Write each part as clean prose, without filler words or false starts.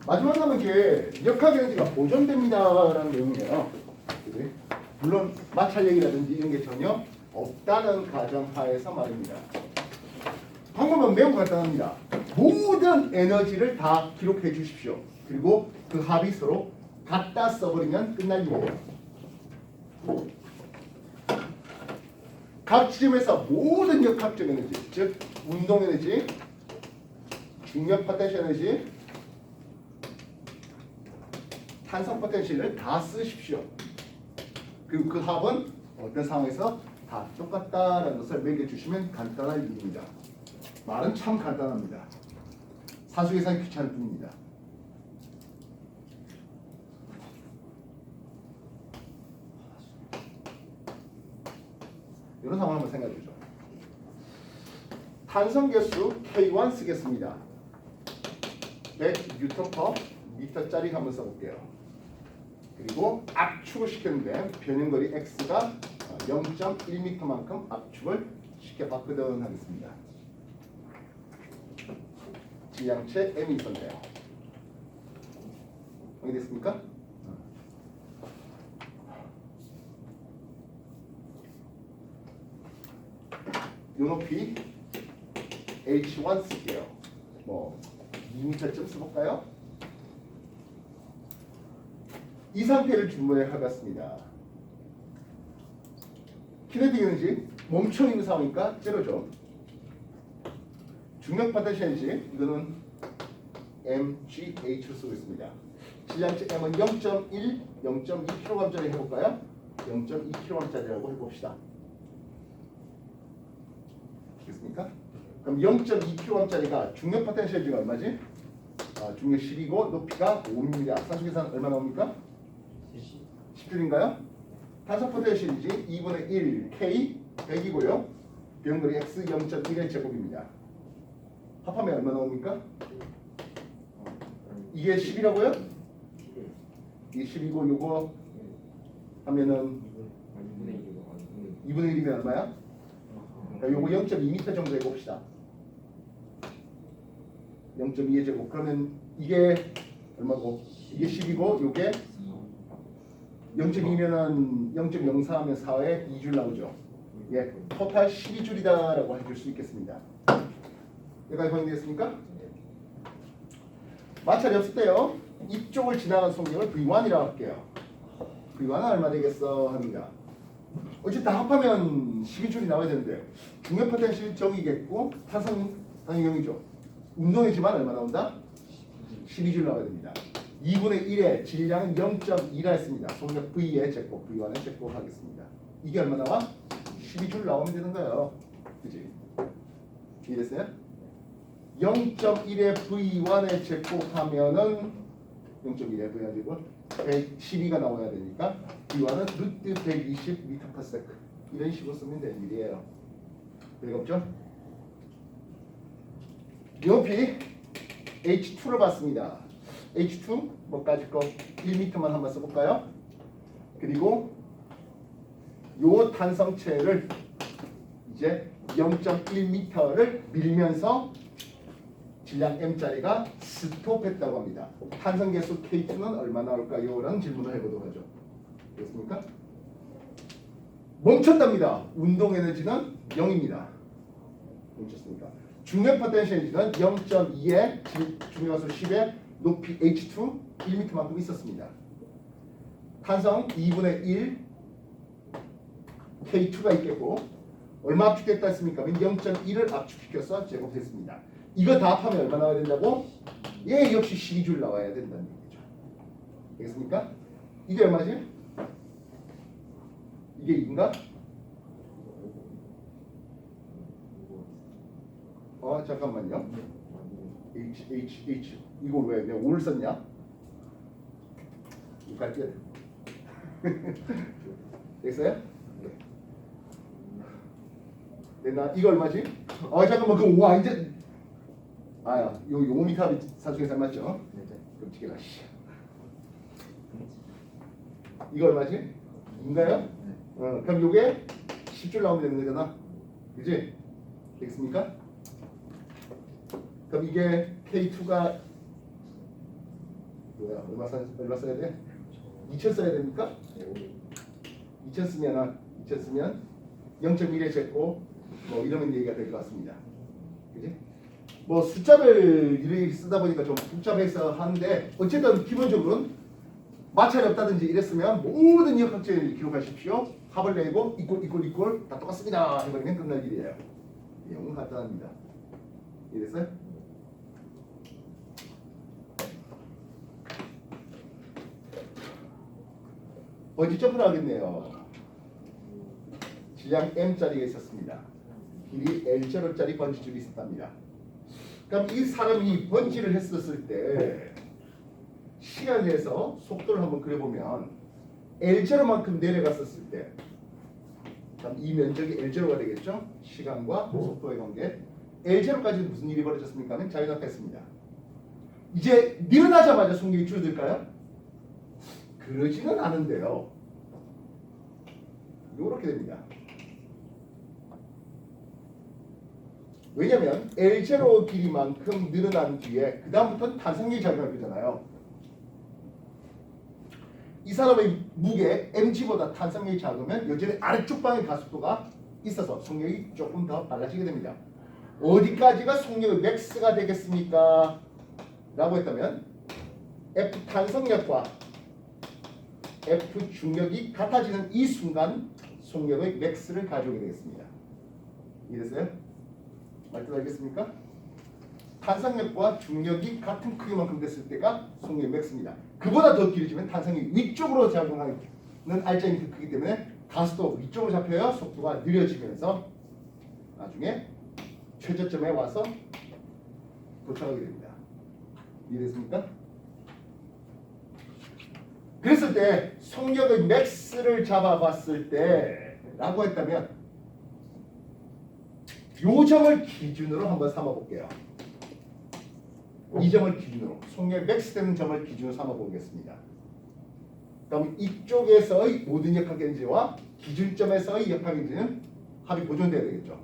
마지막 남은 게 역학 에너지가 보존됩니다라는 내용이에요. 그치? 물론 마찰 얘기라든지 이런 게 전혀 없다는 가정하에서 말입니다. 방법은 매우 간단합니다. 모든 에너지를 다 기록해 주십시오. 그리고 그 합이 서로 같다 써버리면 끝날 일이에요. 각 지점에서 모든 역학적 에너지, 즉 운동 에너지, 중력 포텐셜 에너지, 탄성 포텐셜을 다 쓰십시오. 그리고 그 합은 어떤 상황에서 다 똑같다라는 것을 매겨주시면 간단한 일입니다. 말은 참 간단합니다. 산수 계산이 귀찮을 뿐입니다. 이런 상황을 한번 생각해 보죠. 탄성 개수 K1 쓰겠습니다. 100 뉴턴 퍼 미터짜리 한번 써볼게요. 그리고 압축을 시켰는데 변형거리 X가 0.1m만큼 압축을 시켜봤거든 하겠습니다. 질량체 M이 있었네요. 확인됐습니까? 요 높이 H1 쓸게요. 뭐 2m쯤 써볼까요? 이 상태를 주문해 하겠습니다. 키네틱 에너지 멈춰 있는 상황이니까 제로죠. 중력 포텐셜 에너지 이거는 mgH로 쓰고 있습니다. 질량체 m은 0.1, 0.2kg짜리 해볼까요? 0.2kg짜리라고 해봅시다. 되겠습니까? 그럼 0.2kg짜리가 중력 포텐셜 에너지가 얼마지? 중력 10이고 높이가 5입니다. 산수 계산 얼마 나옵니까? 10줄인가요? 탄소 포텐셜이지 2분의 1 K 100이고요. 변형거리 X 0.1의 제곱입니다. 합하면 얼마 나옵니까? 이게 10이라고요? 이게 10이고 요거 하면은 2분의 1이면 얼마야? 그러니까 요거 0.2m 정도 해봅시다. 0.2의 제곱. 그러면 이게 얼마고? 이게 10이고 요게 0.2면은 0.04 하면 4에 2줄 나오죠. 예, 토탈 12줄이다라고 해줄 수 있겠습니다. 여기까지 확인되었습니까? 마찰이 없을 때요. 이쪽을 지나간 속력을 V1이라고 할게요. V1은 얼마 되겠어? 합니다. 어쨌든 다 합하면 12줄이 나와야 되는데 중력 포텐셜 정이겠고 탄성 당연형이죠. 운동이지만 얼마 나온다? 12줄 나와야 됩니다. 2분의 1의 질량은 0.2라 했습니다. 속력 V의 제곱, V1의 제곱 하겠습니다. 이게 얼마 나와? 12줄 나오면 되는 거예요. 그치? 이해됐어요? 0.1의 V1의 제곱하면은 0.1의 V1의 제곱 112가 나와야 되니까 V1은 루트 120m/s 이런 식으로 쓰면 되는 일이에요. 별거 없죠? 높이 H2를 봤습니다. H2 뭐까지 거 1m만 한번 써볼까요? 그리고 요 탄성체를 이제 0.1m를 밀면서 질량 M짜리가 스톱했다고 합니다. 탄성 개수 K2는 얼마 나올까요? 라는 질문을 해보도록 하죠. 됐습니까? 멈췄답니다. 운동 에너지는 0입니다. 멈췄습니까? 중력 포텐셜 에너지는 0.2에 중력가수 10에 높이 H2 1m만큼 있었습니다. 탄성 2분의 1 K2가 있겠고 얼마 압축됐다 했습니까? 0.1을 압축시켜서 제곱했습니다. 이거 다 합하면 얼마 나와야 된다고? 예, 역시 12줄 나와야 된다는 얘기죠. 알겠습니까? 이게 얼마지? 이게 2인가? 잠깐만요. H 이걸 왜 내가 5를 썼냐? 이거 갈게요. 됐어요? 됐나? 이거 얼마지? 잠깐만 그 5 이제 요 5m 합이 산수계산 맞죠? 끔찍해라 씨. 이거 얼마지? 인가요? 그럼 요게 10줄 나오면 되는 거잖아. 그지? 되겠습니까? 그럼 이게 K2가 뭐야? 얼마 써야 돼? 2천 써야 됩니까? 2천 쓰면 0.1에 쟀고 뭐 이러면 얘기가 될 것 같습니다. 그지? 뭐 숫자를 이렇게 쓰다 보니까 좀 복잡해서 하는데 어쨌든 기본적으로는 마찰이 없다든지 이랬으면 모든 역학적을 기록하십시오. 합을 내고 이꼴 다 똑같습니다. 해버리면 끝날 일이에요. 내용은 간단합니다. 이해됐어요? 번지 점프를 하겠네요. 질량 m짜리가 있었습니다. 길이 L0짜리 번지줄이 있었답니다. 그럼 이 사람이 번지를 했었을 때 시간 내에서 속도를 한번 그려보면 L0만큼 내려갔었을 때 그럼 이 면적이 L0가 되겠죠? 시간과 속도의 관계. L0까지 무슨 일이 벌어졌습니까? 하면 자유낙하했습니다. 이제 늘어나자마자 속력이 줄어들까요? 그러지는 않은데요. 이렇게 됩니다. 왜냐하면 L0 길이만큼 늘어난 뒤에 그 다음부터는 탄성력이 작용할 거잖아요. 이 사람의 무게 mg보다 탄성력이 작으면 여전히 아래쪽 방의 가속도가 있어서 속력이 조금 더 빨라지게 됩니다. 어디까지가 속력의 맥스가 되겠습니까? 라고 했다면 F 탄성력과 F 중력이 같아지는 이 순간 속력의 맥스를 가져오게 되겠습니다. 이해됐어요? 말뜻 알겠습니까? 탄성력과 중력이 같은 크기만큼 됐을 때가 속력의 맥스입니다. 그보다 더 길어지면 탄성력이 위쪽으로 작용하는 알짜임이 더 크기 때문에 가속도 위쪽으로 잡혀야 속도가 느려지면서 나중에 최저점에 와서 도착하게 됩니다. 이해됐습니까? 그랬을 때 속력의 맥스를 잡아봤을 때 라고 했다면 요 점을 기준으로 한번 삼아볼게요. 이 점을 기준으로 속력 맥스 되는 점을 기준으로 삼아보겠습니다. 그럼 이쪽에서의 모든 역학에너지와 기준점에서의 역학에너지는 합이 보존돼야 되겠죠.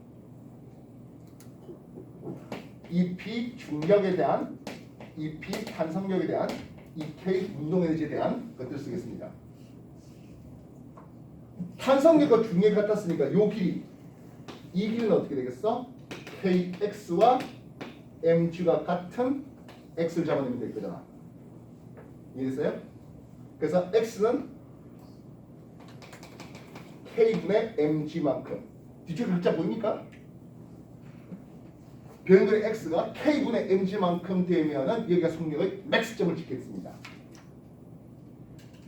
EP 중력에 대한 EP 탄성력에 대한 EK 운동에너지에 대한 것들을 쓰겠습니다. 탄성력과 중력이 같았으니까 요 길이 이 길이는 어떻게 되겠어? KX와 mg가 같은 x를 잡아내면 될 거잖아. 이해됐어요? 그래서 x는 k분의 mg만큼 뒤쪽에 글자 보입니까? 변형된 x가 k분의 mg만큼 되면은 여기가 속력의 맥스점을 찍겠습니다.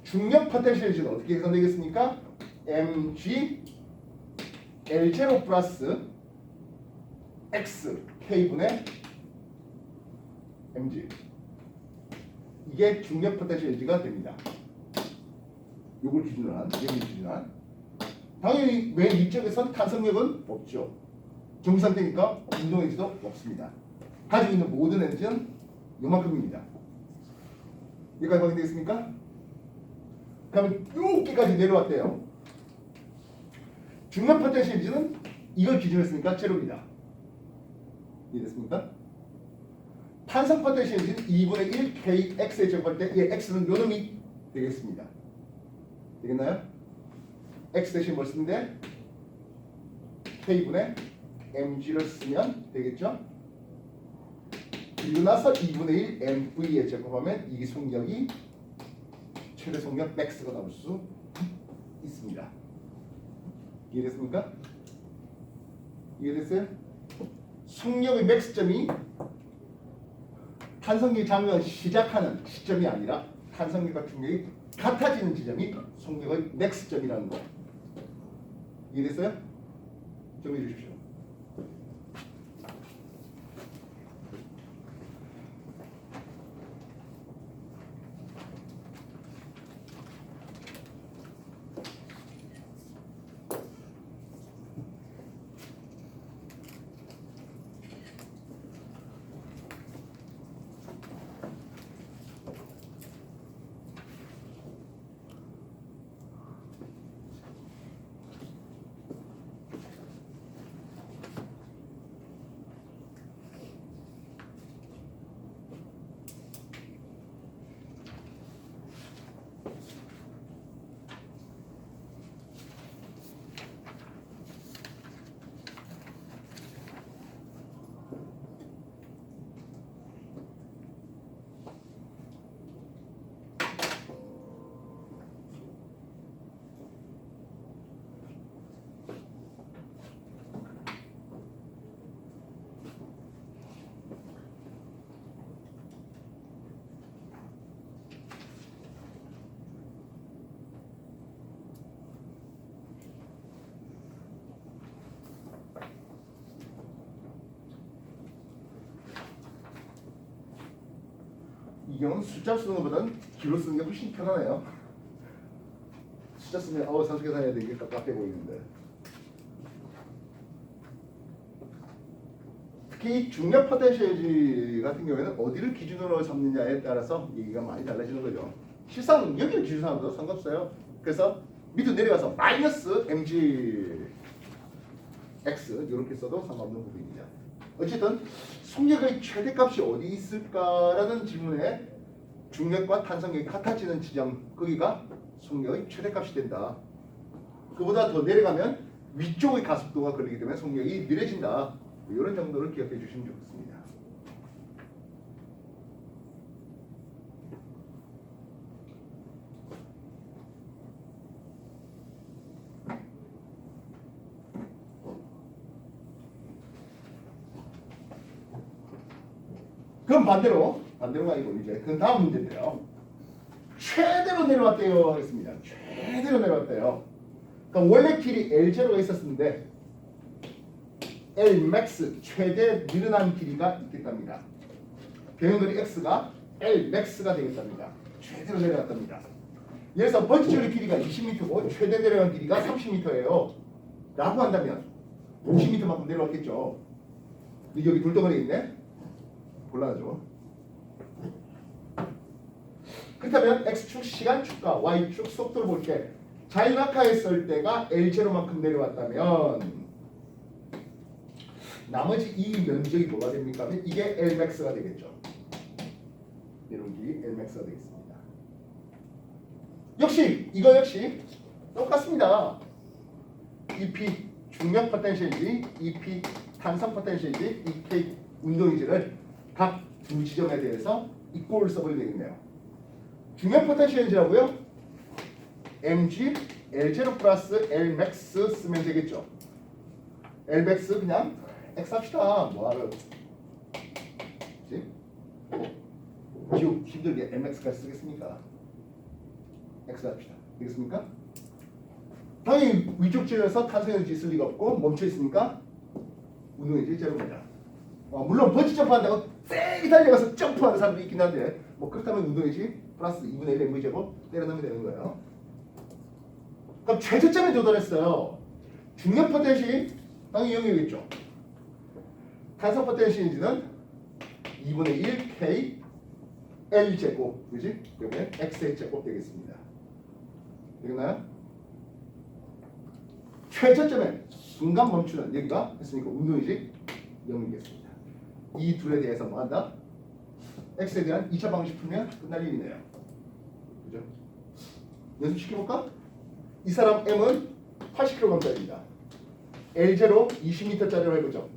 중력 포텐셜에너지는 어떻게 계산되겠습니까? mg L0 플러스 x k분의 mg 이게 중력 포텐셜 에너지가 됩니다. 요걸 기준으로 한, 얘를 기준으로 한. 당연히 맨 위쪽에선 탄성력은 없죠. 정상되니까 운동 에너지도 없습니다. 가지고 있는 모든 에너지는 요만큼입니다. 여기까지 확인되겠습니까? 그러면 여기까지 내려왔대요. 중력 포텐셜 에너지는 이걸 기준으로 했으니까 제로입니다. 이해됐습니까? 탄성 포텐셜 에너지는 2분의 1 kx에 적을 때 이 x는 요 놈이 되겠습니다. 되겠나요? x 대신 뭘 쓰는데 k분의 mg를 쓰면 되겠죠? 그리고 나서 2분의 1 mv에 제곱하면 이 속력이 최대 속력 맥스가 나올 수 있습니다. 이해됐습니까? 이해됐어요? 속력의 맥스점이 탄성력이 작용을 시작하는 시점이 아니라 탄성력과 중력이 같아지는 지점이 속력의 맥스점이라는 거. 이해됐어요? 정리해 주십시오. 이 경우는 숫자 쓰는 것보다는 기로 쓰는 게 훨씬 편하네요. 숫자 쓰면 산수 계산해야 되게 깝깝해 보이는데. 특히 이 중력 포텐셜 같은 경우에는 어디를 기준으로 삼느냐에 따라서 얘기가 많이 달라지는 거죠. 실상 여기를 기준으로 삼아도 상관없어요. 그래서 밑으로 내려가서 마이너스 mg x 이렇게 써도 상관없는 부분입니다. 어쨌든 속력의 최대값이 어디 있을까라는 질문에 중력과 탄성력이 같아지는 지점 거기가 속력의 최대값이 된다. 그보다 더 내려가면 위쪽의 가속도가 걸리기 때문에 속력이 느려진다. 이런 정도를 기억해 주시면 좋겠습니다. 그럼 반대로가 아니고 이제 그 다음 문제인데요. 최대로 내려왔대요 하겠습니다. 최대로 내려왔대요. 그럼 원래 길이 L0가 있었는데 Lmax 최대 늘어난 길이가 있겠답니다. 변형거리 X가 Lmax가 되겠답니다. 최대로 내려갔답니다. 그래서 번지줄의 길이가 20m고 최대 내려간 길이가 30m예요. 라고 한다면 50m만큼 내려왔겠죠. 근데 여기 돌덩어리 있네. 곤란하죠. 그렇다면 X축 시간축과 Y축 속도를 볼 때 자유낙하했을 때가 L0만큼 내려왔다면 나머지 이 면적이 뭐가 됩니까? 이게 Lmax가 되겠죠. 이런 길이 Lmax가 되겠습니다. 이거 역시 똑같습니다. EP 중력 포텐셜인지 EP 탄성 포텐셜인지 EK 운동인지를 각 두 지점에 대해서 이꼴을 써버리면 되겠네요. 중력 포텐셜인지라고요? mg L0 플러스 Lmax 쓰면 되겠죠. Lmax 그냥 X 합시다. 뭐하러 기호 힘들게 Lmax까지 쓰겠습니까? X 합시다. 되겠습니까? 당연히 위쪽 지점에서 탄성에너지 있을 리가 없고 멈춰 있으니까 운동에너지 제로입니다. 물론 번지 점프한다고 세게 달려가서 점프하는 사람도 있긴 한데 뭐 그렇다면 운동에너지 플러스 2분의 1 mv 제곱 때려넣으면 되는 거예요. 그럼 최저점에 도달했어요. 중력 포텐셜이 당연히 0이겠죠. 탄성 포텐셜인지는 2분의 1 k L 제곱, 그지? 그러면 x의 제곱 되겠습니다. 되겠나요? 최저점에 순간 멈추는 여기가 했으니까 운동이지 0이겠습니다. 이 둘에 대해서 뭐 한다? x에 대한 2차 방식 풀면 끝날 일이네요. 그죠? 연습시켜볼까? 이 사람 m은 80kg짜리입니다. L0 20m짜리로 해보죠.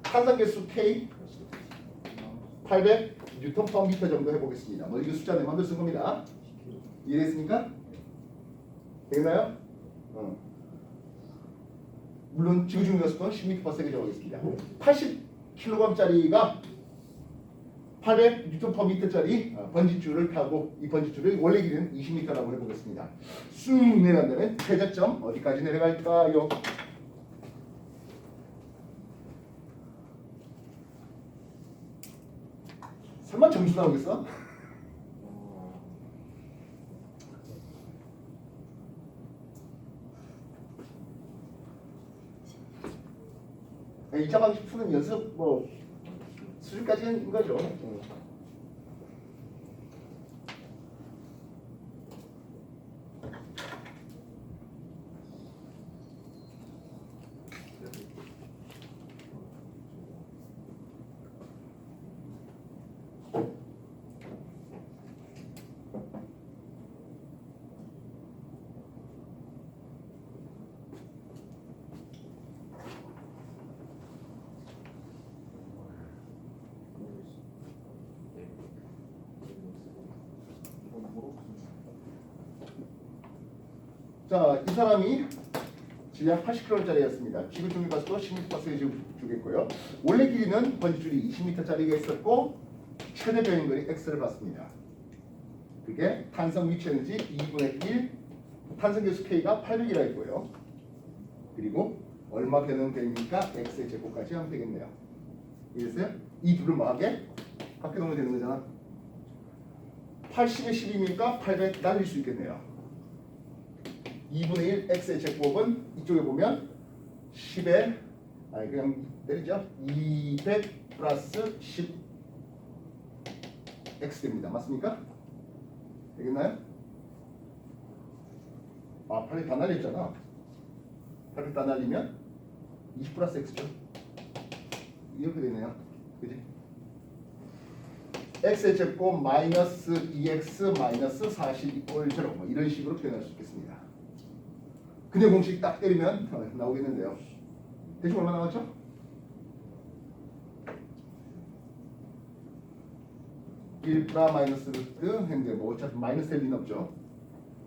탄산계수 K 800 뉴턴 퍼 미터 정도 해보겠습니다. 뭐 이거 숫자 내 마음대로 쓴 겁니다. 이해됐습니까? 되나요? 물론 지구 중력수는 10m per s 정하겠습니다. 80kg짜리가 800 뉴턴 퍼 미터짜리 번지줄을 타고 이 번지줄의 원래 길이는 20m라고 해보겠습니다. 쑥 내려간다면 최저점 어디까지 내려갈까요? 설마 점수 나오겠어? 이 2차 방식 푸는 연습 뭐 수준까지는 거죠. 자, 이 사람이 질량 80kg짜리였습니다. 지구 중력 가속도 10m/s 주겠고요. 원래 길이는 번지줄이 20m짜리가 있었고 최대 변형거리 x를 봤습니다. 그게 탄성 위치 에너지 2분의 1 탄성 계수 k가 800이라 있고요. 그리고 얼마 변형되니까 x의 제곱까지 하면 되겠네요. 이해됐어요? 이 둘을 뭐하게? 밖에 놓으면 되는 거잖아. 80에 10이니까 800 날릴 수 있겠네요. 2분의 1 x의 제곱은 이쪽에 보면 10에 아니 그냥 때리죠. 200 플러스 10 x 됩니다. 맞습니까? 되겠나요? 아 800 다 날렸잖아. 800 다 날리면 20 플러스 x죠. 이렇게 되네요. 그지? x의 제곱 마이너스 2x 마이너스 40 이꼴 0 뭐 이런 식으로 표현할 수 있겠습니다. 근데 공식 딱 때리면 나오겠는데요. 대충 얼마 나왔죠? 1 플라 마이너스 루트 했는데 뭐 어차피 마이너스 될 리는 없죠.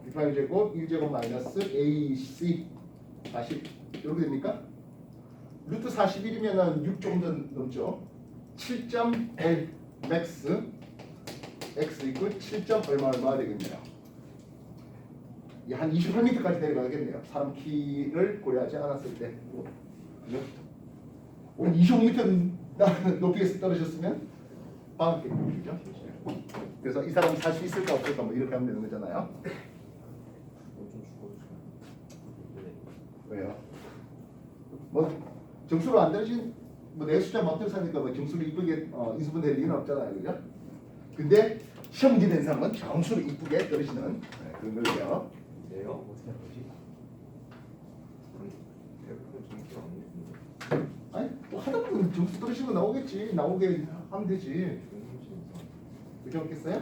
1 플라 1제곱 1제곱 마이너스 ac 40 이렇게 됩니까? 루트 41이면 6 조금 더 넘죠. 7.1 맥스 x 이퀄 7. 얼마 되겠네요. 한 28m까지 내려가겠네요. 사람 키를 고려하지 않았을 때. 그죠? 25m 높이에서 떨어졌으면 방학객이죠. 그래서 이 사람 살 수 있을까 없을까 뭐 이렇게 하면 되는 거잖아요. 왜요? 뭐 점수로 안 떨어진 뭐 내 숫자 마음대로 사니까 뭐 점수를 이쁘게 인수분 될 리는 없잖아요, 그죠? 근데 시험 문제 낸 사람은 점수를 이쁘게 떨어지는 그런 거예요. 네요? 어떻게 한 거지? 아니 또 하다 보면 점수 떨어지는 거 나오겠지. 나오게 하면 되지. 그렇게 없겠어요?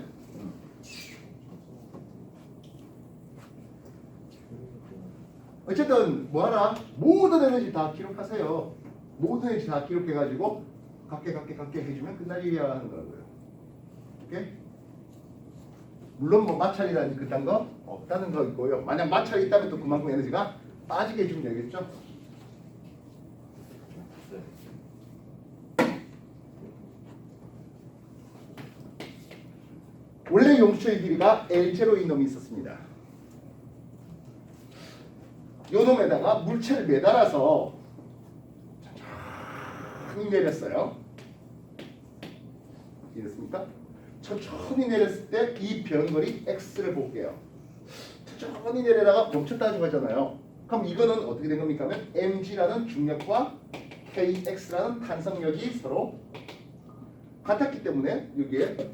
어쨌든 뭐하라? 모든 에너지 다 기록하세요. 모든 에너지 다 기록해가지고 각게 해주면 끝날 일이야 하는 거라고요. 오케이? 물론 뭐 마찰이라든지 그딴 거 없다는 거 있고요. 만약 마찰이 있다면 또 그만큼 에너지가 빠지게 해주면 되겠죠. 원래 용수의 길이가 L0인 놈이 있었습니다. 요 놈에다가 물체를 매달아서 천천히 내렸어요. 이랬습니까? 천천히 내렸을 때 이 변거리 x를 볼게요. 천천히 내려다가 멈췄다고 하잖아요. 그럼 이거는 어떻게 된 겁니까? 하면 mg라는 중력과 kx라는 탄성력이 서로 같았기 때문에 여기에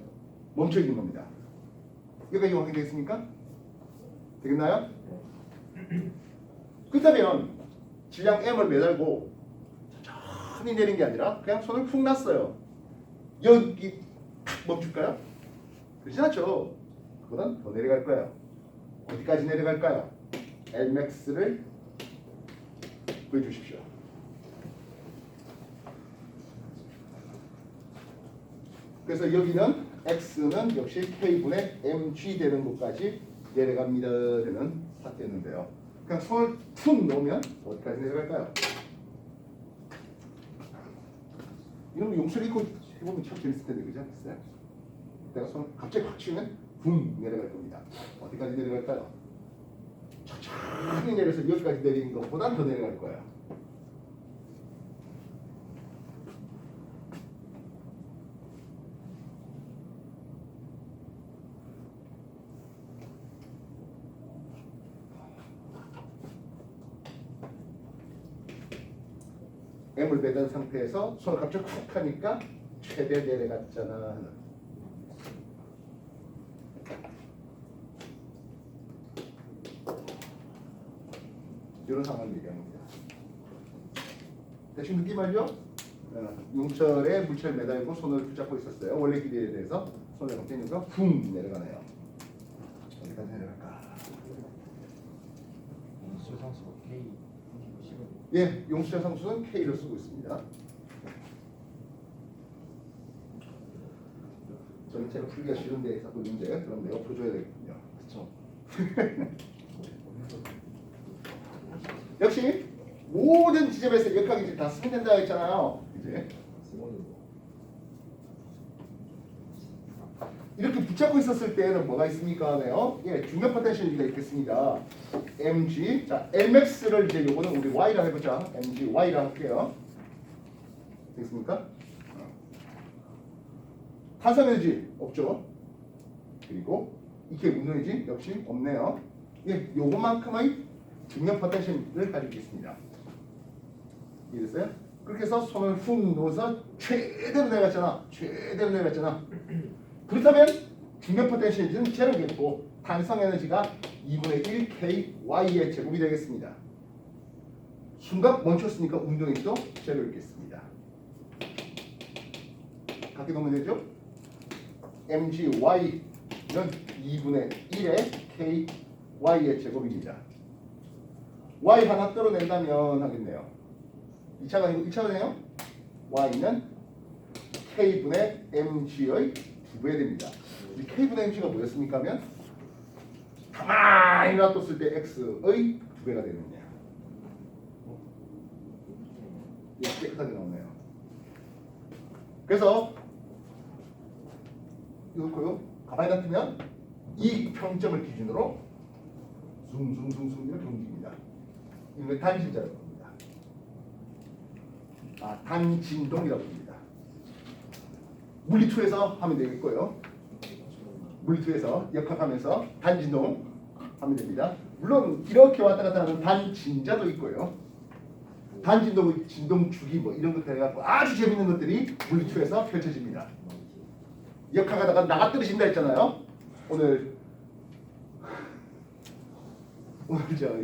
멈춰 있는 겁니다. 여기까지 확인되겠습니까? 되겠나요? 그렇다면 질량 m을 매달고 천천히 내린 게 아니라 그냥 손을 푹 놨어요. 여기 멈출까요? 그렇지 않죠. 그보단 더 내려갈 거예요. 어디까지 내려갈까요? Lmax를 보여주십시오. 그래서 여기는 X는 역시 K분의 mg 되는 곳까지 내려갑니다 되는 파트였는데요. 그냥 손을 툭 놓으면 어디까지 내려갈까요? 이런 거 용수를 입고 해보면 참 재밌을 텐데 그지 않겠어요? 내가 손을 갑자기 확 치면 붕 내려갈 겁니다. 어디까지 내려갈까요? 천천히 내려서 여기까지 내리는 것보다 더 내려갈 거예요. M을 매단 상태에서 손을 갑자기 쿡 하니까 최대 내려갔잖아. 이런 상황을 얘기하는 겁니다. 대충 느낌 알죠? 용철에 물체를 매달고 손을 붙잡고 있었어요. 원래 길이에 대해서 손을 잡고 있는 거 쿵 내려가네요. 어디까지 내려갈까? 수상수 K 예, 용수의 상수는 K를 쓰고 있습니다. 저는 제가 풀기가 싫은데 자꾸 문제 그럼 내가 풀어줘야 되겠군요. 그쵸? 역시 모든 지점에서 역학이 다 쓰면 된다고 했잖아요. 이제 이렇게 붙잡고 있었을 때는 뭐가 있습니까? 하네요. 예, 중력 포텐셜리가 있겠습니다. mg. 자, Lmax를 이제 요거는 우리 y라 해보자. mg y라 할게요. 되겠습니까? 탄성 에너지 없죠. 그리고 이게 무슨 에너지 역시 없네요. 예, 요것만큼의 중력 포텐셜을 가지고 있습니다. 이해됐어요? 그렇게 해서 손을 훅 놓아서 최대로 내려갔잖아. 최대로 내려갔잖아. 그렇다면 중력 포텐셜은 제로겠고 탄성 에너지가 2분의 1 KY의 제곱이 되겠습니다. 순간 멈췄으니까 운동에도 제로겠습니다. 각기 놓으면 되죠? mgy는 2분의 1의 ky의 제곱입니다. y 하나 떨어낸다면 하겠네요. 2차가 아니고 1차네요. y는 k분의 mg의 2배 됩니다. 이 k분의 mg가 뭐였습니까? 하면 가만히 놔뒀을 때 x의 2배가 되느냐. 이렇게 깨끗하게 나오네요. 그래서 이렇고요. 가만히 놔두면 이 평점을 기준으로 숭숭숭숭 이렇게 움직입니다. 이걸 단진자라고 합니다. 단진동이라고 합니다. 물리2에서 하면 되겠고요. 물리2에서 역학하면서 단진동 하면 됩니다. 물론 이렇게 왔다 갔다 하는 단진자도 있고요. 단진동, 진동 주기 뭐 이런 것들 해갖고 아주 재밌는 것들이 물리2에서 펼쳐집니다. 역학하다가 나가 떨어진다 했잖아요. 오늘 저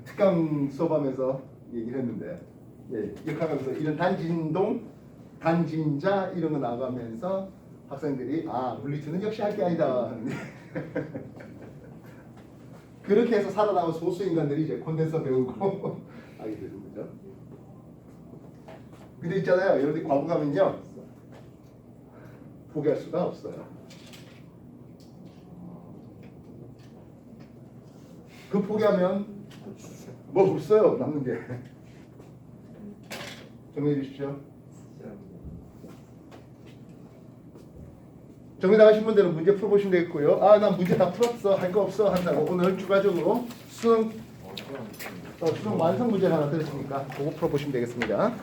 특강 수업하면서 얘기를 했는데 역학하면서 이런 단진동, 단진자 이런 거 나가면서 학생들이 물리2는 역시 할 게 아니다 하는데 그렇게 해서 살아남은 소수 인간들이 이제 콘덴서 배우고 하게 되는 거죠. 근데 있잖아요. 여러분들 과부 가면요 포기할 수가 없어요. 그 포기하면 뭐 없어요. 남는 게. 정리해 주십시오. 정리 나가신 분들은 문제 풀어보시면 되겠고요. 난 문제 다 풀었어. 할 거 없어. 한다고 오늘 추가적으로 수능 완성 문제 하나 드렸으니까 그거 풀어보시면 되겠습니다.